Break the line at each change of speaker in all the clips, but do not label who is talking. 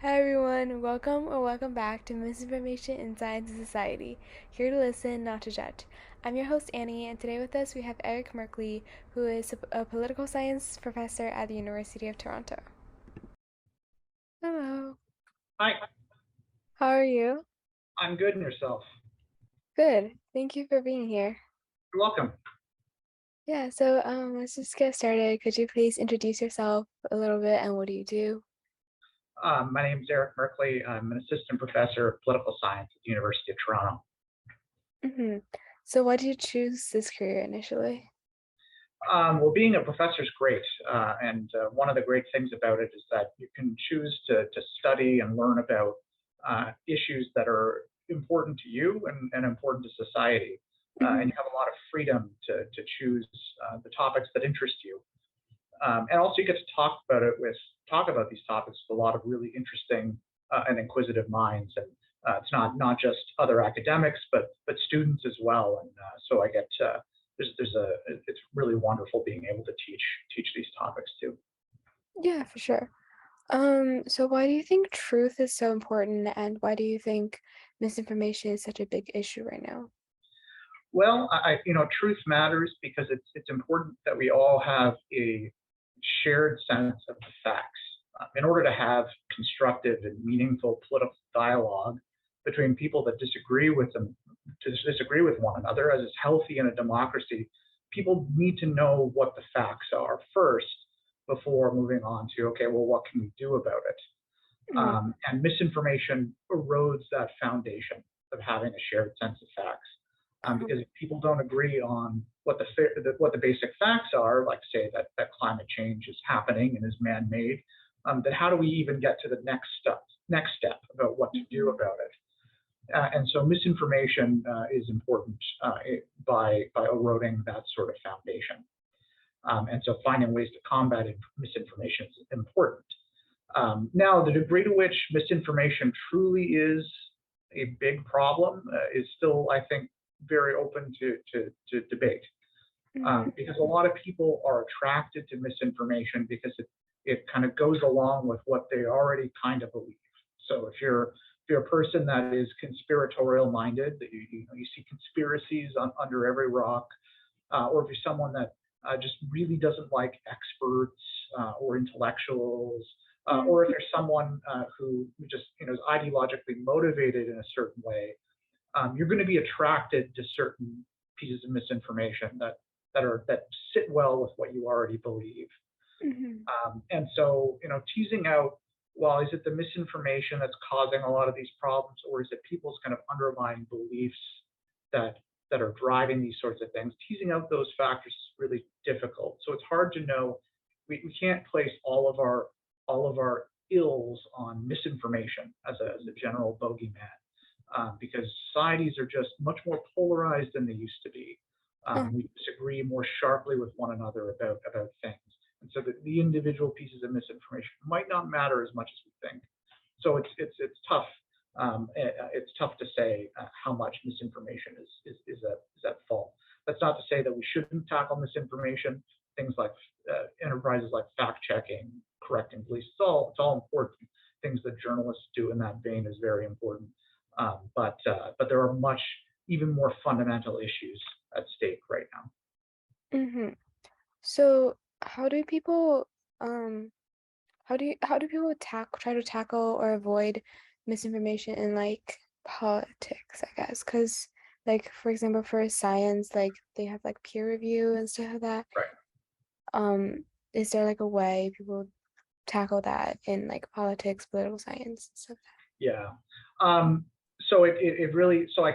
Hi everyone, welcome back to Misinformation in Science and Society. Here to listen, not to judge. I'm your host Annie, and today with us we have Eric Merkley, who is a political science professor at the University of Toronto. Hello.
Hi,
How are you?
I'm good and yourself.
Good. Thank you for being here.
You're welcome.
Yeah, so let's just get started. Could you please introduce yourself a little bit and what do you do?
My name is Eric Merkley. I'm an assistant professor of political science at the University of Toronto.
Mm-hmm. So why did you choose this career initially?
Well, being a professor is great. And one of the great things about it is that you can choose to study and learn about issues that are important to you and important to society. And
Mm-hmm.
you have a lot of freedom to choose the topics that interest you. And also you get to talk about these topics with a lot of really interesting and inquisitive minds. And it's not just other academics, but students as well. And so I get it's really wonderful being able to teach these topics too.
Yeah, for sure. So why do you think truth is so important and why do you think misinformation is such a big issue right now?
Well, truth matters because it's important that we all have a shared sense of the facts. In order to have constructive and meaningful political dialogue between people that disagree with one another, as is healthy in a democracy, people need to know what the facts are first before moving on to, okay, well, what can we do about it?
Mm-hmm.
And misinformation erodes that foundation of having a shared sense of facts. Because if people don't agree on what the basic facts are, like say that climate change is happening and is man-made, then how do we even get to the next step about what to do
Mm-hmm.
about it? And so misinformation is important by eroding that sort of foundation. And so finding ways to combat misinformation is important. Now, the degree to which misinformation truly is a big problem is still, I think, very open to debate.
Mm-hmm.
Because a lot of people are attracted to misinformation because it kind of goes along with what they already kind of believe. So if you're a person that is conspiratorial minded, that you see conspiracies under every rock, or if you're someone that just really doesn't like experts or intellectuals, or if you're someone who just is ideologically motivated in a certain way, you're going to be attracted to certain pieces of misinformation that sit well with what you already believe.
Mm-hmm.
And so, teasing out, well, is it the misinformation that's causing a lot of these problems, or is it people's kind of underlying beliefs that that are driving these sorts of things? Teasing out those factors is really difficult. So it's hard to know. We can't place all of our ills on misinformation as a general bogeyman, because societies are just much more polarized than they used to be.
Uh,
We disagree more sharply with one another about things. And so the individual pieces of misinformation might not matter as much as we think. So it's tough. It's tough to say how much misinformation is at fault. That's not to say that we shouldn't tackle misinformation. Things like enterprises like fact checking, correcting police, it's all important. Things that journalists do in that vein is very important. But there are much even more fundamental issues at stake right now.
mm-hmm. So how do people um how do people try to tackle or avoid misinformation in like politics, I guess? Because like for example for science, like they have like peer review and stuff like that.
Right.
Um, is there like a way people tackle that in like politics, political science, and stuff?
Yeah. Um, so it really, so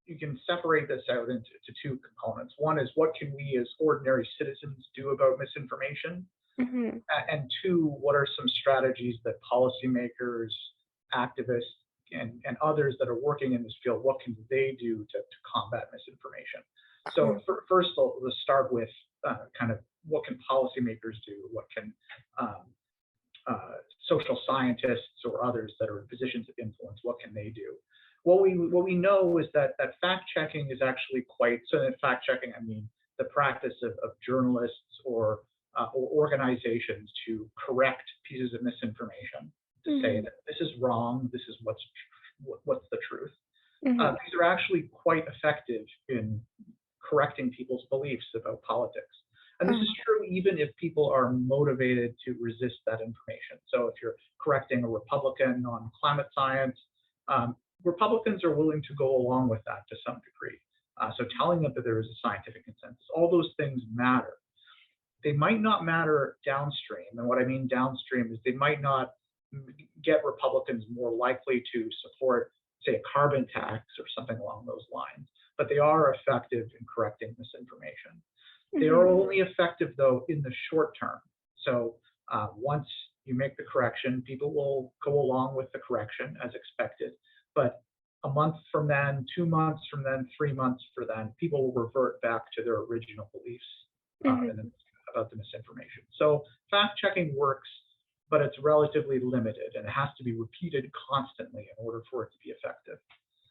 you can separate this out into two components. One is, what can we as ordinary citizens do about misinformation?
Mm-hmm.
And two, what are some strategies that policymakers, activists, and others that are working in this field, what can they do to combat misinformation? So
Uh-huh.
first, let's start with kind of what can policymakers do? What can um, social scientists or others that are in positions of influence, what can they do? What we know is that fact checking is actually quite, so in fact checking, I mean the practice of journalists or organizations to correct pieces of misinformation. to say
Mhm.
that this is wrong, this is what's the truth.
Mhm.
These are actually quite effective in correcting people's beliefs about politics. And this is
Uh-huh.
true even if people are motivated to resist that information. So if you're correcting a Republican on climate science, um, Republicans are willing to go along with that to some degree. So telling them that there is a scientific consensus, all those things matter. They might not matter downstream. And what I mean downstream is they might not get Republicans more likely to support, say, a carbon tax or something along those lines, but they are effective in correcting misinformation. They are
Mhm.
only effective, though, in the short term. So once you make the correction, people will go along with the correction as expected. But a month from then, 2 months from then, 3 months from then, people will revert back to their original beliefs
Mhm.
and about the misinformation. So fact checking works, but it's relatively limited and it has to be repeated constantly in order for it to be effective.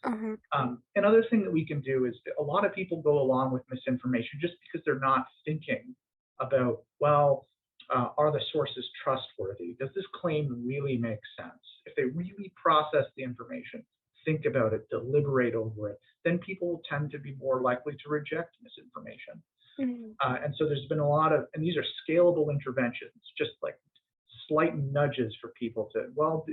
Uh-huh.
Another thing that we can do is a lot of people go along with misinformation just because they're not thinking about, well, are the sources trustworthy? Does this claim really make sense? If they really process the information, think about it, deliberate over it, then people tend to be more likely to reject misinformation.
Mhm.
And so there's been a lot of, and these are scalable interventions, just like slight nudges for people to, well,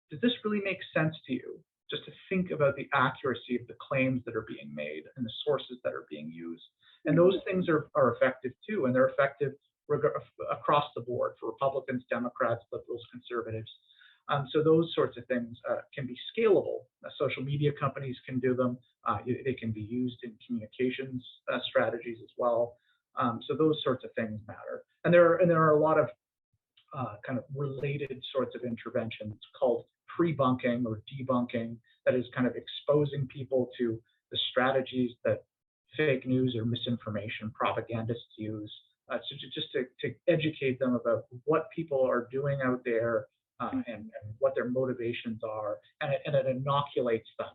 does this really make sense to you? Just to think about the accuracy of the claims that are being made and the sources that are being used. And those
Mhm.
things are effective too, and they're effective across the board for Republicans, Democrats, liberals, conservatives. So those sorts of things can be scalable. Social media companies can do them. They can be used in communications strategies as well. So those sorts of things matter. And there are a lot of kind of related sorts of interventions called pre-bunking or debunking, that is kind of exposing people to the strategies that fake news or misinformation propagandists use. So just to educate them about what people are doing out there and what their motivations are, and it inoculates them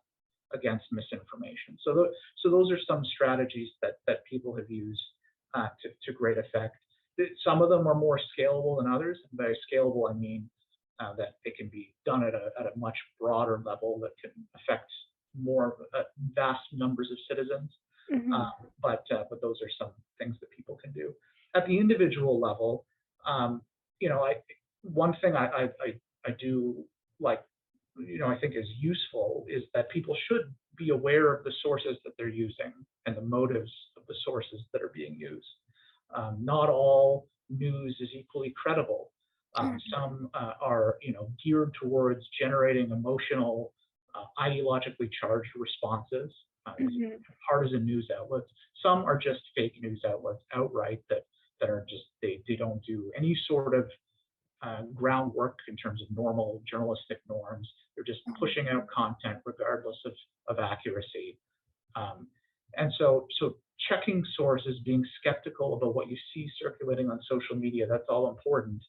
against misinformation. So those are some strategies that people have used to great effect. Some of them are more scalable than others. And by scalable, I mean that they can be done at a much broader level that can affect more vast numbers of citizens. Uh,
Mhm.
but those are some things that people can do. At the individual level, um, one thing I do like, I think is useful is that people should be aware of the sources that they're using and the motives of the sources that are being used. Not all news is equally credible.
Uh-huh.
Some are, geared towards generating emotional, ideologically charged responses as
Mhm.
partisan news outlets. Some are just fake news outlets outright that are just they don't do any sort of groundwork in terms of normal journalistic norms. They're just
Uh-huh.
pushing out content regardless of accuracy. Um, and so checking sources, being skeptical about what you see circulating on social media, that's all important.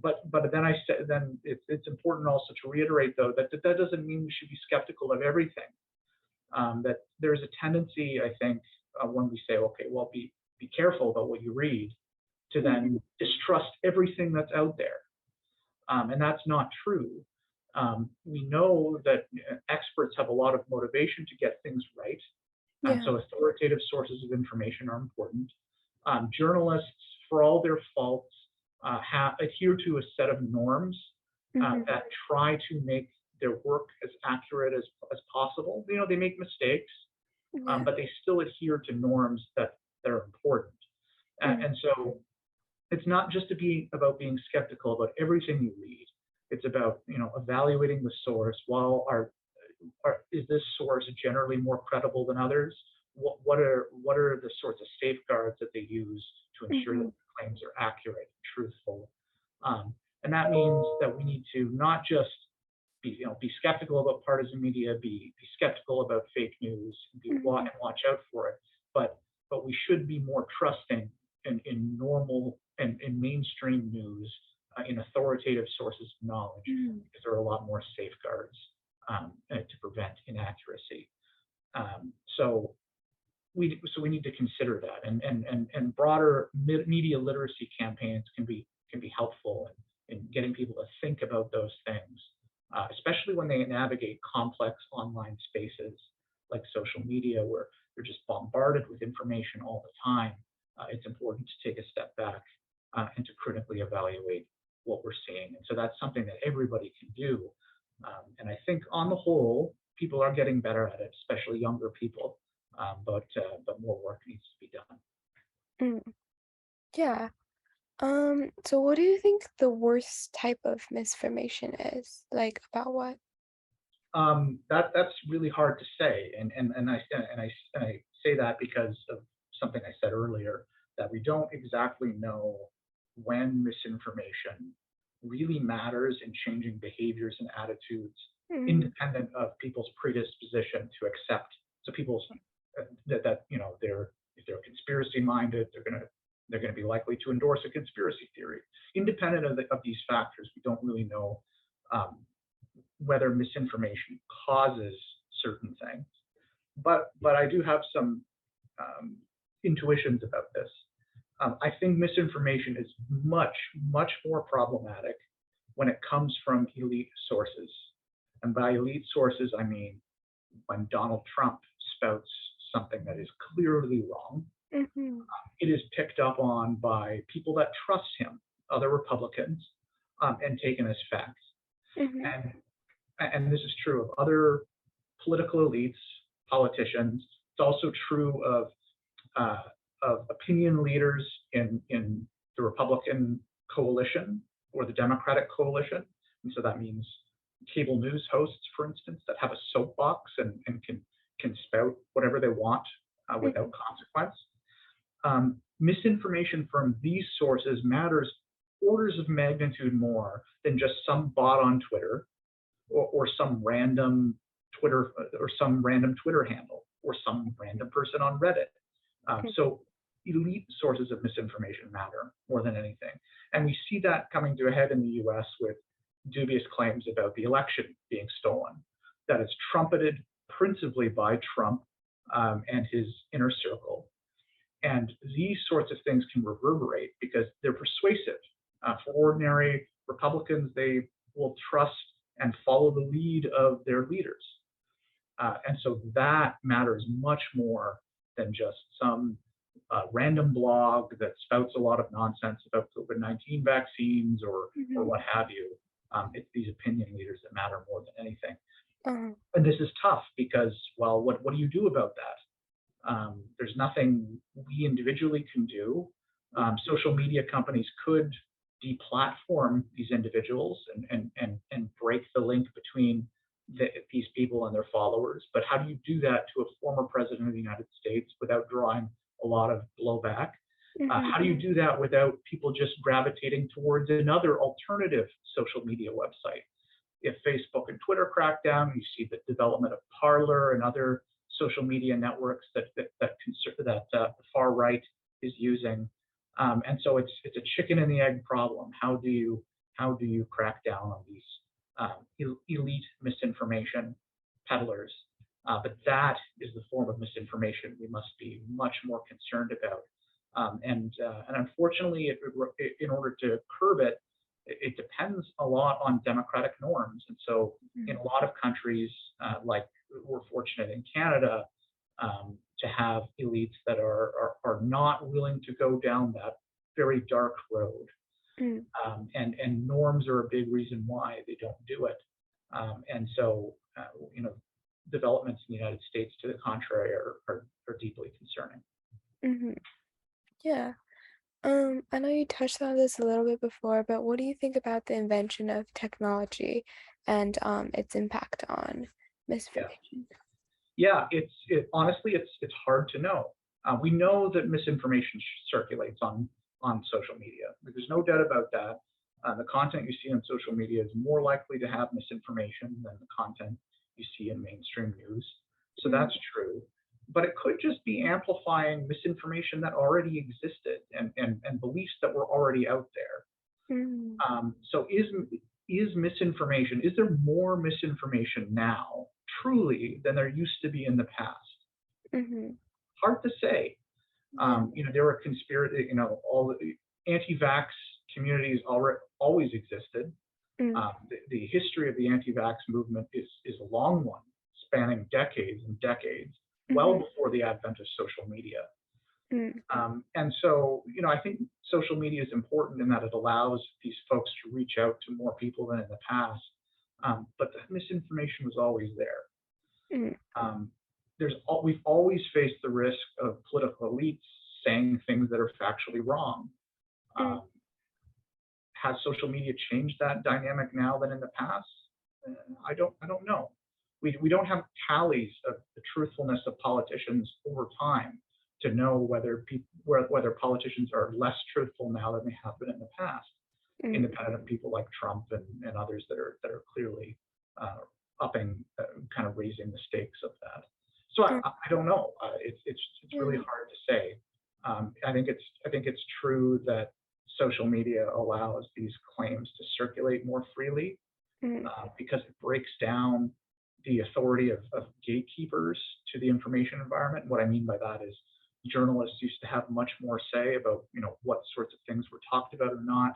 But then I said, then it's important also to reiterate though that doesn't mean we should be skeptical of everything. That there's a tendency, I think, when we say, okay, well, be careful about what you read, to
Mhm.
then distrust everything that's out there, and that's not true. We know that experts have a lot of motivation to get things right, and
Yeah.
so authoritative sources of information are important. Journalists, for all their faults, adhere to a set of norms
Mhm.
that try to make their work as accurate as possible. They make mistakes,
Yeah.
but they still adhere to norms that are important.
Mhm.
And so it's not just about being skeptical about everything you read. It's about evaluating the source. While is this source generally more credible than others? What are the sorts of safeguards that they use to ensure that
Mhm.
the claims are accurate and truthful? Um, and that means that we need to not just be skeptical about partisan media, be skeptical about fake news,
Mhm.
and watch out for it. But we should be more trusting in normal and in mainstream news, in authoritative sources of knowledge,
Mhm.
because there are a lot more safeguards to prevent inaccuracy. So we need to consider that, and broader media literacy campaigns can be helpful in getting people to think about those things. when they navigate complex online spaces like social media, where they're just bombarded with information all the time. It's important to take a step back and to critically evaluate what we're seeing. And so that's something that everybody can do. And I think on the whole, people are getting better at it, especially younger people. But more work needs to be done.
Mm, yeah. So what do you think the worst type of misinformation is? Like about what?
That's really hard to say, and I say that because of something I said earlier, that we don't exactly know when misinformation really matters in changing behaviors and attitudes,
Mm,
independent of people's predisposition to accept. So people's that they're, if they're conspiracy minded, they're gonna be likely to endorse a conspiracy theory. Independent of these factors, we don't really know um, whether misinformation causes certain things. But I do have some um, intuitions about this. I think misinformation is much more problematic when it comes from elite sources. And by elite sources, I mean when Donald Trump spouts something that is clearly wrong,
mm-hmm,
it is picked up on by people that trust him, other Republicans, and taken as facts.
mm-hmm,
And and this is true of other political elites, politicians. It's also true uh, of opinion leaders in the Republican coalition or the Democratic coalition. And so that means cable news hosts, for instance, that have a soapbox and can spout whatever they want
mm-hmm,
without consequence. Misinformation from these sources matters orders of magnitude more than just some bot on Twitter or some random Twitter handle or some random person on Reddit. So elite sources of misinformation matter more than anything. And we see that coming to a head in the US with dubious claims about the election being stolen. That is trumpeted principally by Trump and his inner circle. And these sorts of things can reverberate because they're persuasive. For ordinary Republicans, they will trust and follow the lead of their leaders. And so that matters much more than just some random blog that spouts a lot of nonsense about COVID-19 vaccines or
mm-hmm,
what have you. It's these opinion leaders that matter more than anything.
uh-huh,
And this is tough because, well, what do you do about that? There's nothing we individually can do. Social media companies could deplatform these individuals and break the link between these people and their followers. But how do you do that to a former president of the United States without drawing a lot of blowback?
mm-hmm,
How do you do that without people just gravitating towards another alternative social media website? If Facebook and Twitter crack down, you see the development of Parler and other social media networks that the far right is using. And so it's a chicken and the egg problem. How do you crack down on these elite misinformation peddlers? But that is the form of misinformation we must be much more concerned about. And unfortunately, in order to curb it, it depends a lot on democratic norms. And so in a lot of countries, like we're fortunate in Canada, to have elites that are not willing to go down that very dark road.
mm-hmm,
And norms are a big reason why they don't do it. And so, developments in the United States to the contrary are deeply concerning.
mm-hmm. Yeah. I know you touched on this a little bit before, but what do you think about the invention of technology and its impact on
Yeah.
misinformation?
Yeah, honestly, it's hard to know. We know that misinformation circulates on social media. There's no doubt about that. The content you see on social media is more likely to have misinformation than the content you see in mainstream news. So
Mm,
that's true. But it could just be amplifying misinformation that already existed and beliefs that were already out there.
mm,
So is there more misinformation now, truly, than there used to be in the past?
mm-hmm.
Hard to say.
Yeah.
There were conspiracy, all the anti-vax communities already always existed. The history of the anti-vax movement is a long one, spanning decades and decades, well
Mm-hmm.
before the advent of social media.
Mm,
And so, I think social media is important in that it allows these folks to reach out to more people than in the past. But the misinformation was always there.
mm,
Um, we've always faced the risk of political elites saying things that are factually wrong.
mm,
Um, has social media changed that dynamic now than in the past? I don't know. We don't have tallies of the truthfulness of politicians over time to know whether politicians are less truthful now than they have been in the past,
mm.
independent of people like Trump and others that are clearly uh, upping, kind of raising the stakes of that. So I don't know. It's really
Yeah.
hard to say. I think it's true that social media allows these claims to circulate more freely,
Mm,
because it breaks down the authority of gatekeepers to the information environment. What I mean by that is journalists used to have much more say about what sorts of things were talked about or not,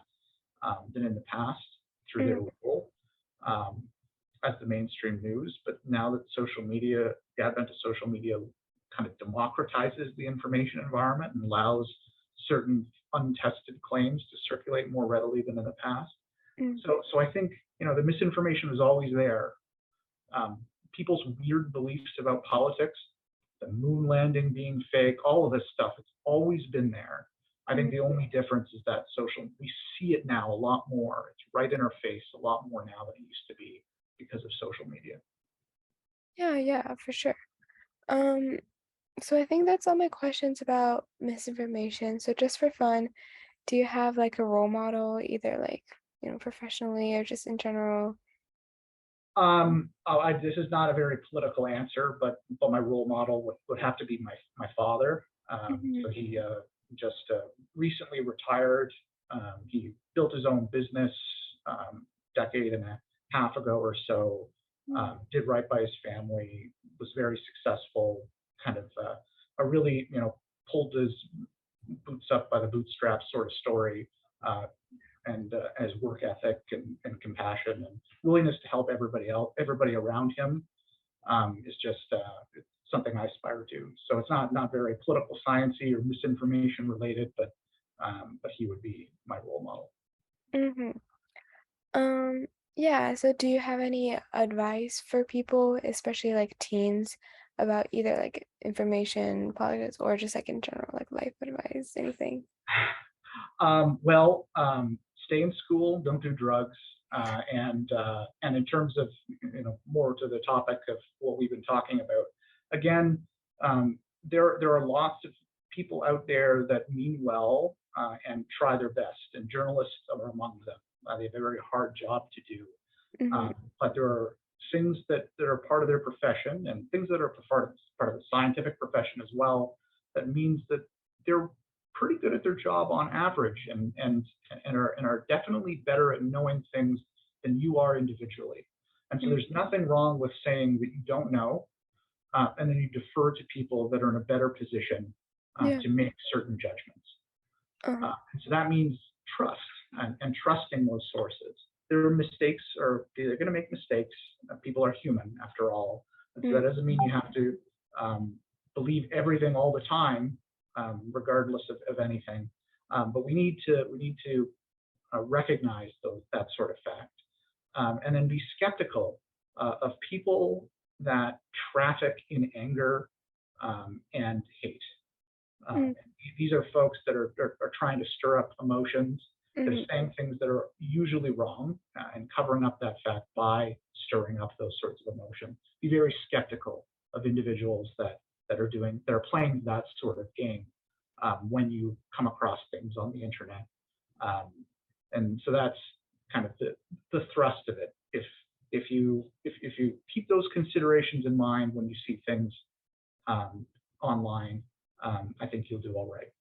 than in the past through their
mm,
role, um, as the mainstream news. But now that the advent of social media kind of democratizes the information environment and allows certain untested claims to circulate more readily than in the past.
mm.
So I think the misinformation is always there. People's weird beliefs about politics, the moon landing being fake, all of this stuff, it's always been there. I think
Mm.
the only difference is that we see it now a lot more. It's right in our face a lot more now than it used to be because of social media.
Yeah, yeah, for sure. Um, so I think that's all my questions about misinformation. So just for fun, do you have like a role model, either like, professionally or just in general?
This is not a very political answer, but my role model would have to be my father.
Mm-hmm.
So he just recently retired. He built his own business, decade and a half ago or so. Did right by his family. Was very successful. Kind of a really pulled his boots up by the bootstraps sort of story. And his work ethic and compassion and willingness to help everybody around him, is just something I aspire to. So it's not very political sciencey or misinformation related, but he would be my role model.
Mm-hmm. Um, yeah, so do you have any advice for people, especially like teens, about either like information, politics, or just like in general, like life advice, anything?
Stay in school, don't do drugs, and in terms of more to the topic of what we've been talking about, again, there are lots of people out there that mean well, and try their best, and journalists are among them. They have a very hard job to do,
Mm-hmm.
but there are things that are part of their profession and things that are part of the scientific profession as well. That means that they're pretty good at their job on average, and are definitely better at knowing things than you are individually. And so there's nothing wrong with saying that you don't know, and then you defer to people that are in a better position,
Yeah.
to make certain judgments.
Uh-huh.
And so that means trust, and trusting those sources. There are mistakes, or they're going to make mistakes. People are human after all. And so
Mm,
that doesn't mean you have to believe everything all the time, regardless of anything. But we need to recognize that sort of fact, and then be skeptical of people that traffic in anger, and hate.
mm,
These are folks that are trying to stir up emotions. They're
mhm.
saying things that are usually wrong, and covering up that fact by stirring up those sorts of emotions. Be very skeptical of individuals that are playing that sort of game, when you come across things on the internet. Um, and so that's kind of the thrust of it. If you keep those considerations in mind when you see things, um, online, I think you'll do all right.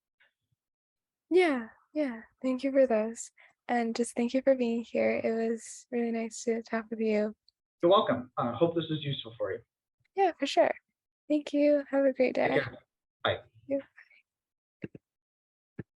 Yeah, yeah. Thank you for this. And just thank you for being here. It was really nice to talk with you.
You're welcome. Hope this is useful for you.
Yeah, for sure. Thank you. Have a great
Take
day.
care.